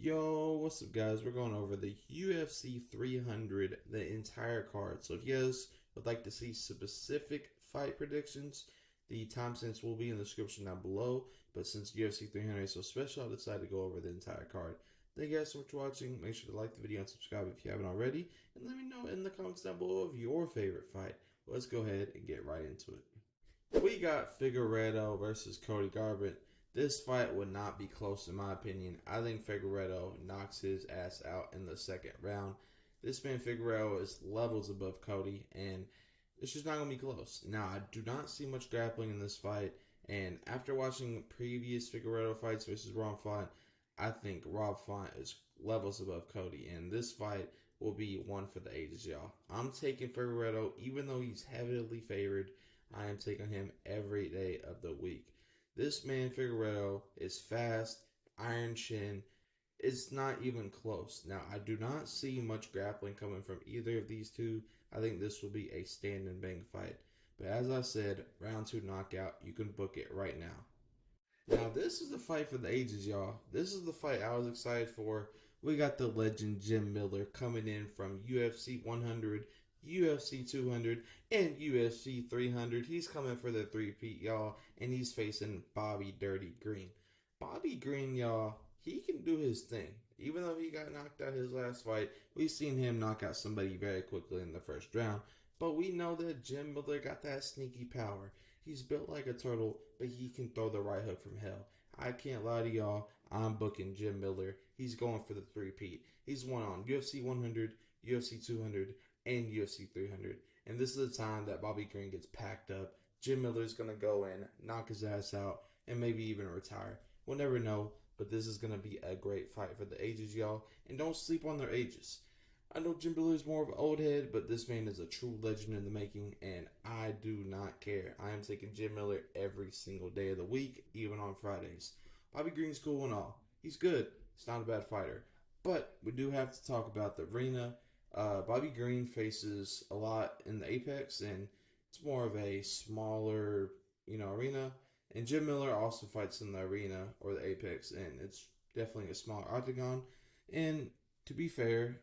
Yo, what's up, guys? We're going over the UFC 300, the entire card. So, if you guys would like to see specific fight predictions, the timestamps will be in the description down below. But since UFC 300 is so special, I decided to go over the entire card. Thank you guys so much for watching. Make sure to like the video and subscribe if you haven't already. And let me know in the comments down below of your favorite fight. Let's go ahead and get right into it. We got Figueiredo versus Cody Garbrandt. This fight would not be close in my opinion. I think Figueiredo knocks his ass out in the second round. This man Figueiredo is levels above Cody, and it's just not going to be close. Now, I do not see much grappling in this fight, and after watching previous Figueiredo fights versus Rob Font, I think Rob Font is levels above Cody, and this fight will be one for the ages, y'all. I'm taking Figueiredo, even though he's heavily favored. I am taking him every day of the week. This man Figueiredo is fast, iron chin. It's not even close. Now, I do not see much grappling coming from either of these two. I think this will be a stand and bang fight. But as I said, round 2 knockout, you can book it right now. Now, this is the fight for the ages, y'all. This is the fight I was excited for. We got the legend Jim Miller coming in from UFC 100, UFC 200, and UFC 300. He's coming for the three-peat, y'all, and he's facing Bobby Dirty Green. Bobby Green, y'all, he can do his thing. Even though he got knocked out his last fight, we've seen him knock out somebody very quickly in the first round. But we know that Jim Miller got that sneaky power. He's built like a turtle, but he can throw the right hook from hell. I can't lie to y'all, I'm booking Jim Miller. He's going for the three-peat. He's won on UFC 100, UFC 200, and UFC 300. And this is the time that Bobby Green gets packed up. Jim Miller's going to go in, knock his ass out, and maybe even retire. We'll never know, but this is going to be a great fight for the ages, y'all. And don't sleep on their ages. I know Jim Miller's more of an old head, but this man is a true legend in the making, and I do not care. I am taking Jim Miller every single day of the week, even on Fridays. Bobby Green's cool and all. He's good. He's not a bad fighter. But we do have to talk about the arena. Bobby Green faces a lot in the Apex, and it's more of a smaller, arena. And Jim Miller also fights in the arena or the Apex, and it's definitely a smaller octagon. And to be fair,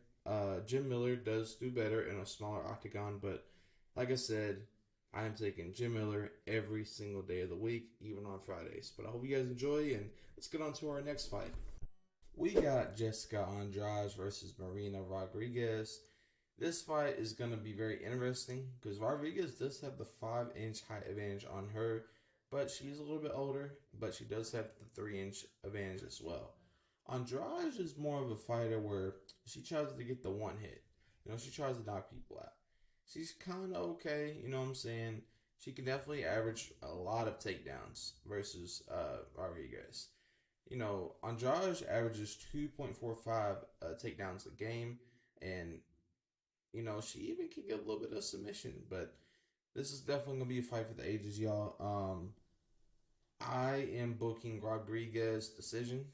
Jim Miller does do better in a smaller octagon, but like I said, I am taking Jim Miller every single day of the week, even on Fridays. But I hope you guys enjoy, and let's get on to our next fight. We got Jessica Andrade versus Marina Rodriguez. This fight is going to be very interesting because Rodriguez does have the 5-inch height advantage on her, but she's a little bit older, but she does have the 3-inch advantage as well. Andrade is more of a fighter where she tries to get the one hit. She tries to knock people out. She's kind of okay, you know what I'm saying? She can definitely average a lot of takedowns versus Rodriguez. Andrade averages 2.45 takedowns a game, and, she even can get a little bit of submission, but this is definitely going to be a fight for the ages, y'all. I am booking Rodriguez decision.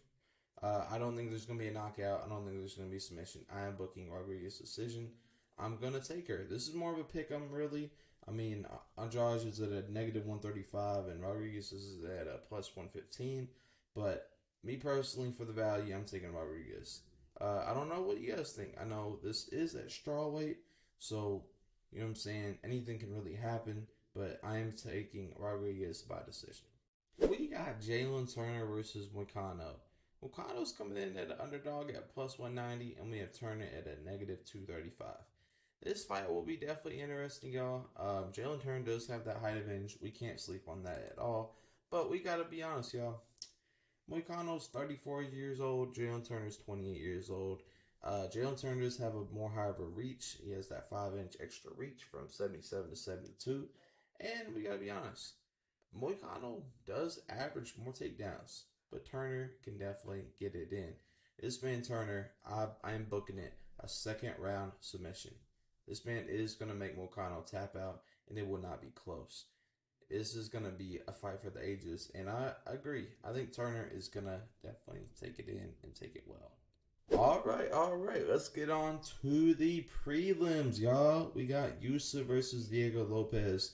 I don't think there's going to be a knockout. I don't think there's going to be a submission. I am booking Rodriguez decision. I'm going to take her. This is more of a pick-em, really. I mean, Andrade is at a negative 135, and Rodriguez is at a plus 115, but me personally, for the value, I'm taking Rodriguez. I don't know what you guys think. I know this is at strawweight, so, you know what I'm saying, anything can really happen, but I am taking Rodriguez by decision. We got Jalen Turner versus Moicano. Moicano's coming in at an underdog at plus 190, and we have Turner at a negative 235. This fight will be definitely interesting, y'all. Jalen Turner does have that height advantage. We can't sleep on that at all, but we got to be honest, y'all. Moicano's 34 years old. Jalen Turner's 28 years old. Jalen Turner does have a more higher reach. He has that 5-inch extra reach from 77 to 72. And we got to be honest. Moicano does average more takedowns, but Turner can definitely get it in. This man Turner, I am booking it a second round submission. This man is going to make Moicano tap out, and it will not be close. This is going to be a fight for the ages, and I agree. I think Turner is going to definitely take it in and take it well. All right. Let's get on to the prelims, y'all. We got Yusa versus Diego Lopez.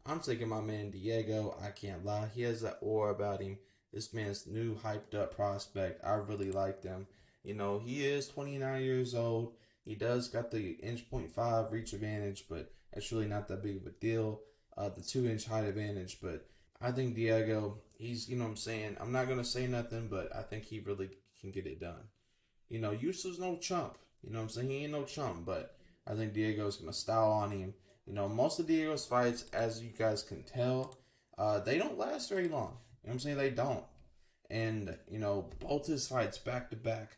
I'm taking my man Diego. I can't lie. He has that aura about him. This man's new hyped up prospect. I really like him. He is 29 years old. He does got the inch point five reach advantage, but that's really not that big of a deal. The 2 inch height advantage, but I think Diego, he's, you know what I'm saying? I'm not going to say nothing, but I think he really can get it done. Yusuf's no chump. You know what I'm saying? He ain't no chump, but I think Diego's going to style on him. Most of Diego's fights, as you guys can tell, they don't last very long. You know what I'm saying? They don't. And, both his fights back to back,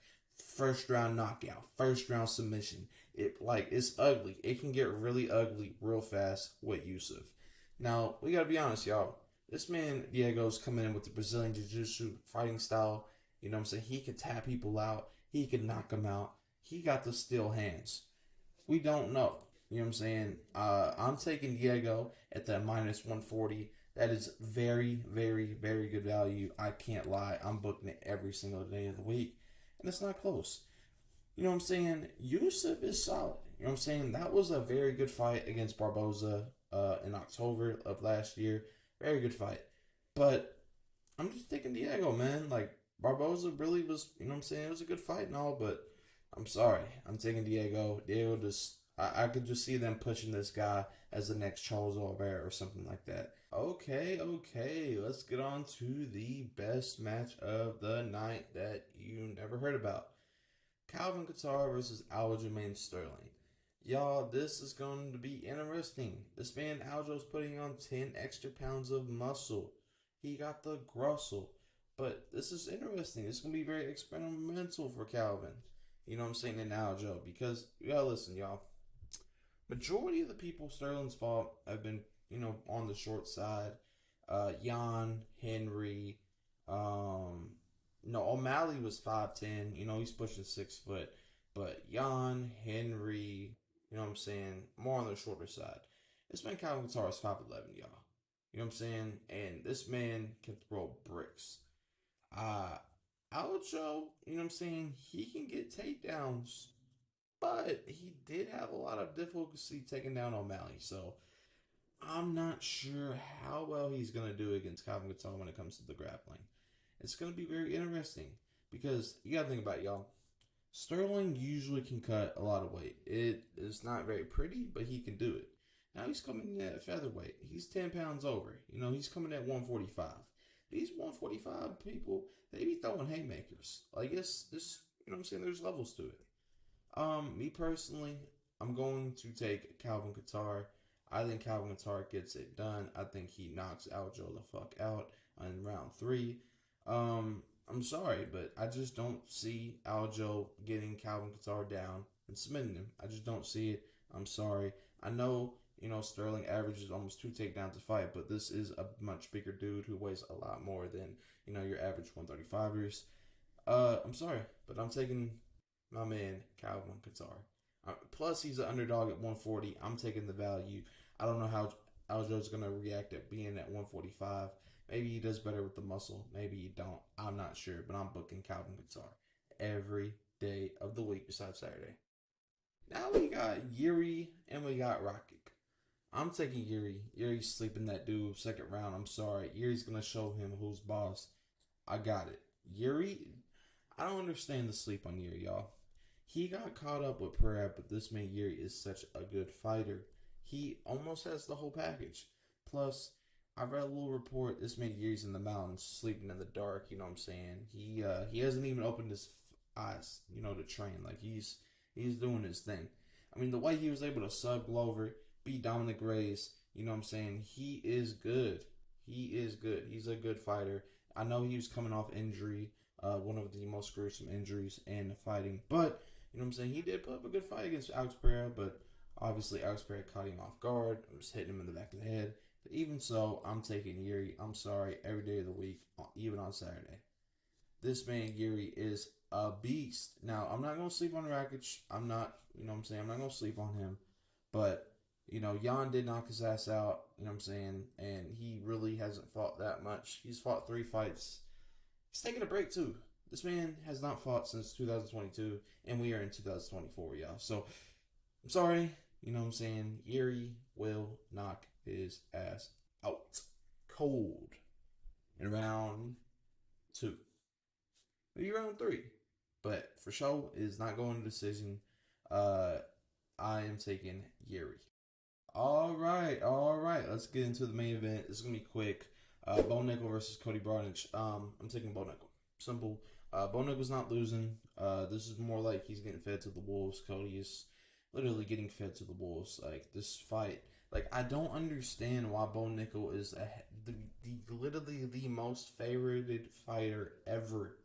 first round knockout, first round submission. It's ugly. It can get really ugly real fast with Yusuf. Now, we gotta be honest, y'all. This man, Diego's coming in with the Brazilian Jiu Jitsu fighting style. You know what I'm saying? He can tap people out. He can knock them out. He got the steel hands. We don't know. You know what I'm saying? I'm taking Diego at that minus 140. That is very, very, very good value. I can't lie. I'm booking it every single day of the week. And it's not close. You know what I'm saying? Yusuf is solid. You know what I'm saying? That was a very good fight against Barboza in October of last year. Very good fight. But I'm just thinking Diego, man. Like, Barboza really was, you know what I'm saying? It was a good fight and all, but I'm sorry. I'm taking Diego. Diego just, I could just see them pushing this guy as the next Charles Oliveira or something like that. Okay. Let's get on to the best match of the night that you never heard about. Calvin Kattar versus Aljamain Sterling. Y'all, this is going to be interesting. This man Aljo's putting on 10 extra pounds of muscle. He got the grussel. But this is interesting. It's going to be very experimental for Calvin. You know what I'm saying, in Aljo. Because, you gotta listen, y'all. Majority of the people Sterling's fought have been, on the short side. Jan, Henry, O'Malley was 5'10", he's pushing 6 foot. But Jan, Henry, you know what I'm saying, more on the shorter side. This man Calvin Kattar is 5'11", y'all. You know what I'm saying? And this man can throw bricks. Aljo, you know what I'm saying, he can get takedowns. But he did have a lot of difficulty taking down O'Malley. So I'm not sure how well he's going to do against Calvin Kattar when it comes to the grappling. It's going to be very interesting because you got to think about it, y'all. Sterling usually can cut a lot of weight. It is not very pretty, but he can do it. Now he's coming in at featherweight. He's 10 pounds over. He's coming at 145. These 145 people, they be throwing haymakers. Like, it's you know what I'm saying? There's levels to it. Me personally, I'm going to take Calvin Kattar. I think Calvin Kattar gets it done. I think he knocks Aljo the fuck out in round 3. I'm sorry, but I just don't see Aljo getting Calvin Kattar down and submitting him. I just don't see it. I'm sorry. I know, Sterling averages almost 2 takedowns a fight, but this is a much bigger dude who weighs a lot more than, your average 135ers. I'm sorry, but I'm taking my man Calvin Kattar. Plus, he's an underdog at 140. I'm taking the value. I don't know how Aljo's going to react at being at 145. Maybe he does better with the muscle. Maybe he don't. I'm not sure, but I'm booking Calvin Kattar every day of the week besides Saturday. Now we got Yuri and we got Rakic. I'm taking Yuri. Yuri's sleeping that dude second round. I'm sorry. Yuri's going to show him who's boss. I got it. Yuri, I don't understand the sleep on Yuri, y'all. He got caught up with Pereira, but this man Yuri is such a good fighter. He almost has the whole package. Plus, I read a little report. This man Yuri's in the mountains, sleeping in the dark. You know what I'm saying? He hasn't even opened his eyes, to train. Like he's doing his thing. I mean, the way he was able to sub Glover, beat Dominic Reyes. You know what I'm saying? He is good. He's a good fighter. I know he was coming off injury, one of the most gruesome injuries in fighting, but you know what I'm saying? He did put up a good fight against Alex Pereira, but obviously Alex Pereira caught him off guard. I'm just hitting him in the back of the head. But even so, I'm taking Yuri. I'm sorry, every day of the week, even on Saturday. This man, Yuri, is a beast. Now, I'm not going to sleep on Rakic. I'm not going to sleep on him. But, Jan did knock his ass out, you know what I'm saying? And he really hasn't fought that much. He's fought 3 fights. He's taking a break, too. This man has not fought since 2022, and we are in 2024, y'all. So, I'm sorry, you know what I'm saying? Yuri will knock his ass out cold in round 2. Maybe round 3. But for sure is not going to decision. I am taking Yuri. All right. Let's get into the main event. It's gonna be quick. Bo Nickel versus Cody Barnage. I'm taking Bo Nickel. Simple. Bo Nickel's not losing. This is more like he's getting fed to the wolves. Cody is literally getting fed to the wolves. Like this fight. Like I don't understand why Bo Nickel is literally the most favorited fighter ever.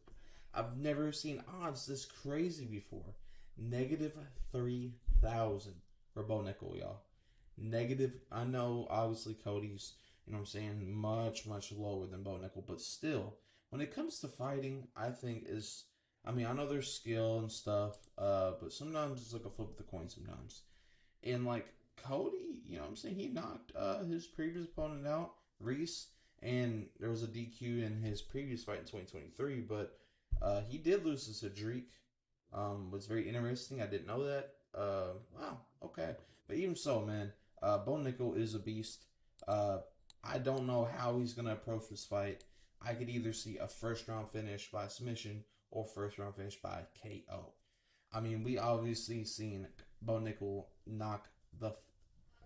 I've never seen odds this crazy before. Negative 3,000 for Bo Nickel, y'all. Negative. I know, obviously, Cody's, much, much lower than Bo Nickel, but still, when it comes to fighting, I think I know there's skill and stuff, but sometimes it's like a flip of the coin sometimes. And, like, Cody, he knocked his previous opponent out, Reese, and there was a DQ in his previous fight in 2023, but he did lose to Cedric. Was very interesting. I didn't know that. Wow, okay. But even so, man, Bo Nickel is a beast. I don't know how he's going to approach this fight. I could either see a first round finish by submission or first round finish by KO. I mean, we obviously seen Bo Nickel knock the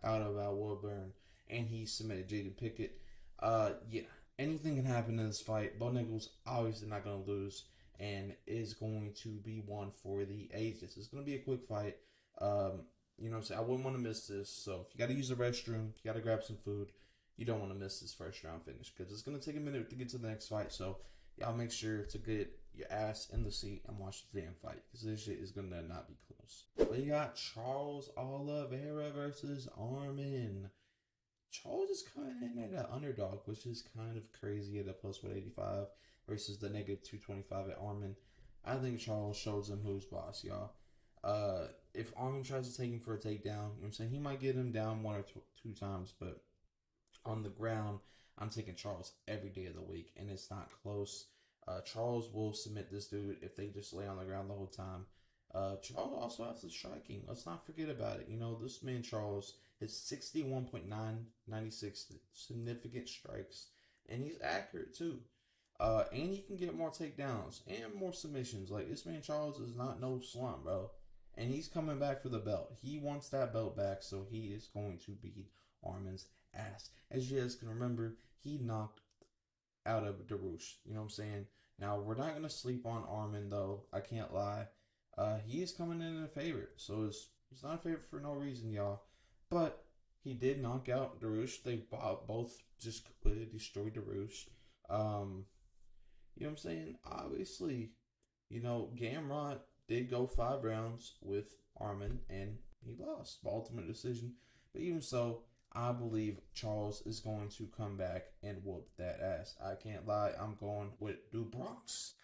out of Al Woodburn, and he submitted Jaden Pickett. Yeah, anything can happen in this fight. Bo Nickel's obviously not going to lose, and is going to be one for the ages. It's going to be a quick fight. I wouldn't want to miss this. So if you got to use the restroom, you got to grab some food, you don't want to miss this first round finish because it's going to take a minute to get to the next fight. So y'all make sure to get your ass in the seat and watch the damn fight because this shit is going to not be close. We got Charles Oliveira versus Armin. Charles is coming in at an underdog, which is kind of crazy at a plus 185 versus the negative 225 at Armin. I think Charles shows him who's boss, y'all. If Armin tries to take him for a takedown, he might get him down one or two times, but on the ground, I'm taking Charles every day of the week, and it's not close. Charles will submit this dude if they just lay on the ground the whole time. Charles also has the striking. Let's not forget about it. This man Charles is 61.996 significant strikes, and he's accurate too. And he can get more takedowns and more submissions. Like, this man Charles is not no slump, bro. And he's coming back for the belt. He wants that belt back, so he is going to beat Armin's ass. As you guys can remember, he knocked out of Darush. Now, we're not going to sleep on Armin, though. I can't lie. He is coming in a favorite. So it's not a favorite for no reason, y'all. But he did knock out Darush. They both just completely destroyed Darush. Obviously, Gamrot did go 5 rounds with Armin, and he lost by ultimate decision. But even so, I believe Charles is going to come back and whoop that ass. I can't lie. I'm going with DuBronx.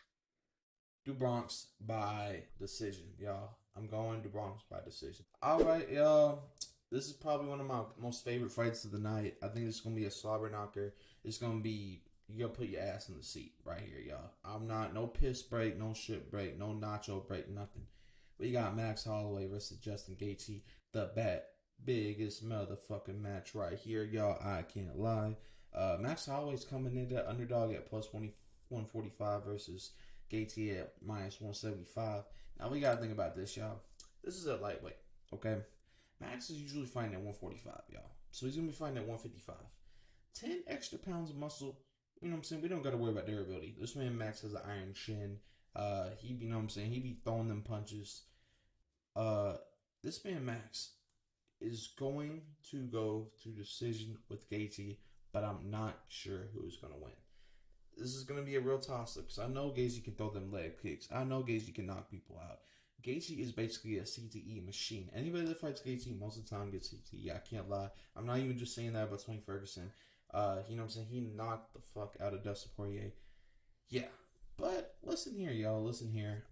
DuBronx by decision, y'all. I'm going DuBronx by decision. All right, y'all. This is probably one of my most favorite fights of the night. I think it's going to be a slobber knocker. It's going to be, you got to put your ass in the seat right here, y'all. I'm not, no piss break, no shit break, no nacho break, nothing. We got Max Holloway versus Justin Gaethje, the biggest motherfucking match right here, y'all. I can't lie. Max Holloway's coming in that underdog at plus 145 versus Gaethje at minus 175. Now, we got to think about this, y'all. This is a lightweight, okay? Max is usually fighting at 145, y'all. So he's going to be fighting at 155. 10 extra pounds of muscle. We don't got to worry about durability. This man Max has an iron chin. He be throwing them punches. This man Max is going to go to decision with Gaethje, but I'm not sure who's going to win. This is going to be a real toss-up because I know Gaethje can throw them leg kicks. I know Gaethje can knock people out. Gaethje is basically a CTE machine. Anybody that fights Gaethje most of the time gets CTE. I can't lie. I'm not even just saying that about Tony Ferguson. He knocked the fuck out of Dustin Poirier. Yeah. But listen here, y'all. Listen here.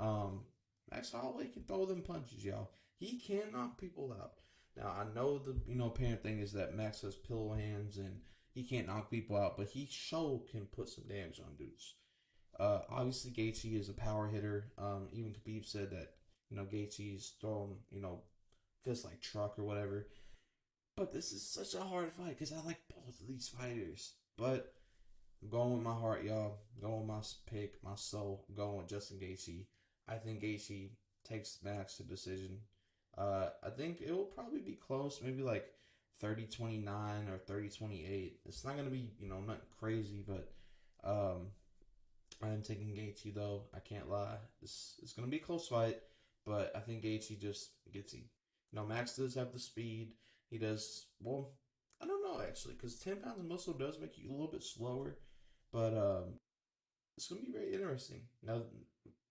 Max Holloway can throw them punches, y'all. He can knock people out. Now, I know the, apparent thing is that Max has pillow hands and he can't knock people out, but he can put some damage on dudes. Obviously, Gaethje is a power hitter. Even Khabib said that, Gaethje's throwing, fists like truck or whatever. But this is such a hard fight because I like both of these fighters. But I'm going with my heart, y'all. I'm going with my pick, my soul. I'm going with Justin Gaethje. I think Gaethje takes Max to decision. I think it will probably be close, maybe like 30-29 or 30-28. It's not gonna be, not crazy, but um, I am taking Gaethje though. I can't lie. It's gonna be a close fight, but I think Gaethje just gets it. Max does have the speed. He does well. I don't know actually, because 10 pounds of muscle does make you a little bit slower, but it's gonna be very interesting. Now,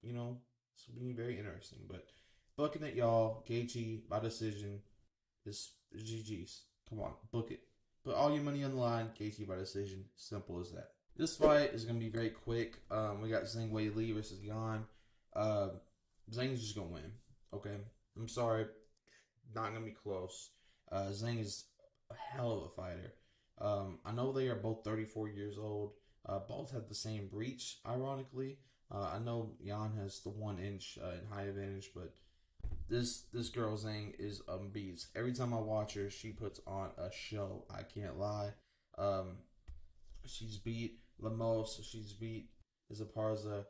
it's gonna be very interesting. But looking at y'all, Gaethje by decision is GG's. Come on, book it. Put all your money on the line. Gaethje by decision. Simple as that. This fight is gonna be very quick. We got Zhang Weili versus Yan. Uh, Zhang's just gonna win. Okay, I'm sorry, not gonna be close. Zhang is a hell of a fighter. I know they are both 34 years old. Both have the same reach, ironically. I know Yan has the 1 inch in height advantage, but this girl Zhang is a beast. Every time I watch her, she puts on a show. I can't lie. Um, she's beat Lemos. She's beat Zaparza.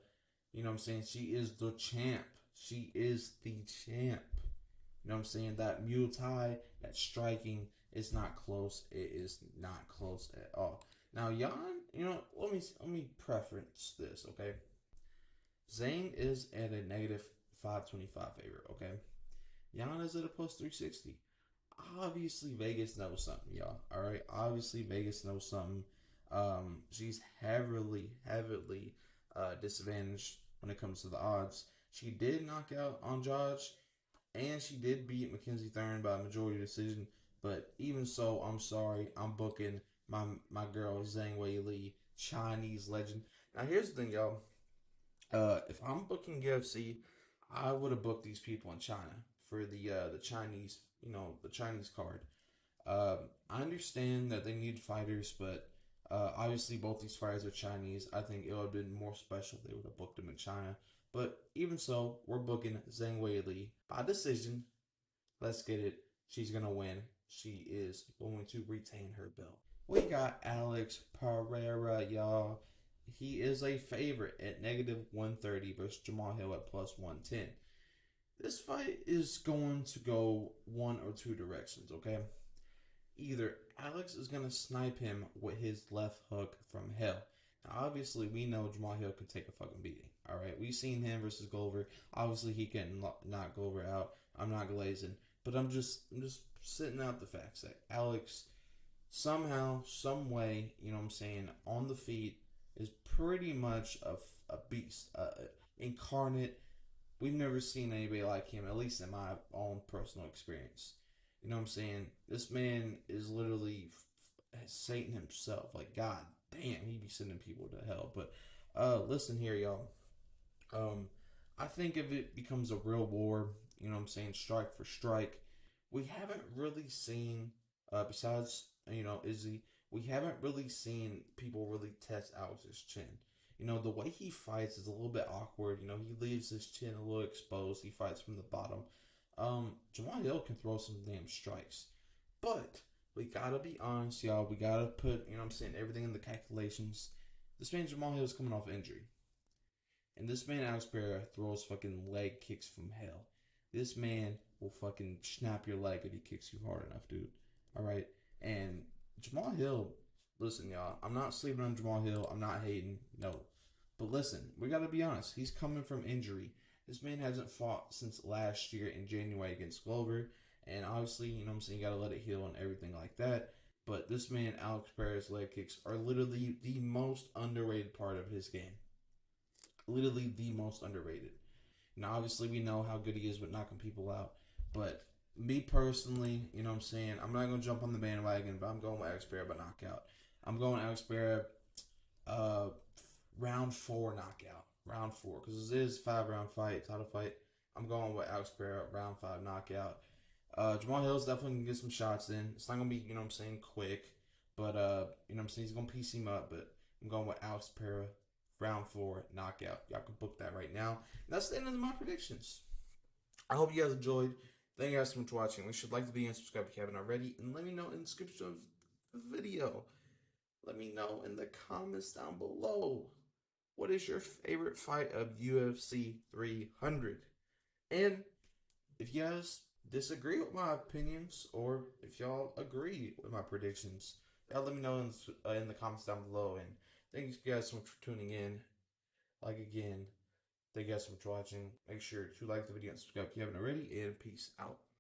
You know what I'm saying? She is the champ. She is the champ. You know what I'm saying? That Muay Thai, that striking, is not close. It is not close at all. Now, Yan, let me preference this, okay? Zhang is at a negative 525 favorite, okay? Yan is at a plus 360. Obviously, Vegas knows something, y'all. All right, obviously Vegas knows something. She's heavily disadvantaged when it comes to the odds. She did knock out on Josh, and she did beat Mackenzie Thurn by majority decision. But even so, I'm sorry. I'm booking my girl Zhang Weili, Chinese legend. Now here's the thing, y'all. If I'm booking UFC, I would have booked these people in China for the Chinese, the Chinese card. I understand that they need fighters, but obviously both these fighters are Chinese. I think it would have been more special if they would have booked them in China. But even so, we're booking Zhang Weili by decision. Let's get it. She's gonna win. She is going to retain her belt. We got Alex Pereira, y'all. He is a favorite at negative 130 versus Jamahal Hill at plus 110. This fight is going to go one or two directions, okay? Either Alex is going to snipe him with his left hook from hell. Now, obviously, we know Jamahal Hill can take a fucking beating, all right? We've seen him versus Glover. Obviously, he can knock Glover out. I'm not glazing, but I'm just sitting out the facts that Alex somehow, some way, on the feet is pretty much a beast, incarnate. We've never seen anybody like him, at least in my own personal experience. You know what I'm saying? This man is literally Satan himself. Like, God damn, he be sending people to hell. But listen here, y'all. I think if it becomes a real war, strike for strike, we haven't really seen, besides, Izzy, we haven't really seen people really test Alex's chin. The way he fights is a little bit awkward. He leaves his chin a little exposed. He fights from the bottom. Jamahal Hill can throw some damn strikes. But we gotta be honest, y'all. We gotta put, everything in the calculations. This man Jamahal Hill is coming off injury. And this man Alex Pereira throws fucking leg kicks from hell. This man will fucking snap your leg if he kicks you hard enough, dude. Alright? And Jamahal Hill, listen, y'all. I'm not sleeping on Jamahal Hill. I'm not hating. No. But listen, we gotta be honest. He's coming from injury. This man hasn't fought since last year in January against Glover. And obviously, you gotta let it heal and everything like that. But this man, Alex Pereira's leg kicks are literally the most underrated part of his game. Literally the most underrated. Now, obviously, we know how good he is with knocking people out. But me personally, I'm not going to jump on the bandwagon, but I'm going with Alex Pereira by knockout. I'm going Alex Pereira round 4 knockout. Round 4. Because this is a 5-round fight, title fight. I'm going with Alex Pereira round 5 knockout. Jamahal Hill's definitely going to get some shots in. It's not going to be, quick. But, he's going to piece him up. But I'm going with Alex Pereira round 4 knockout. Y'all can book that right now. And that's the end of my predictions. I hope you guys enjoyed. Thank you guys so much for watching. We should like the video and subscribe if you haven't already. And let me know in the description of the video. Let me know in the comments down below. what is your favorite fight of UFC 300? And if you guys disagree with my opinions, or if y'all agree with my predictions, y'all let me know in the comments down below. And thank you guys so much for tuning in. Like again, thank you guys so much for watching. Make sure to like the video and subscribe if you haven't already, and peace out.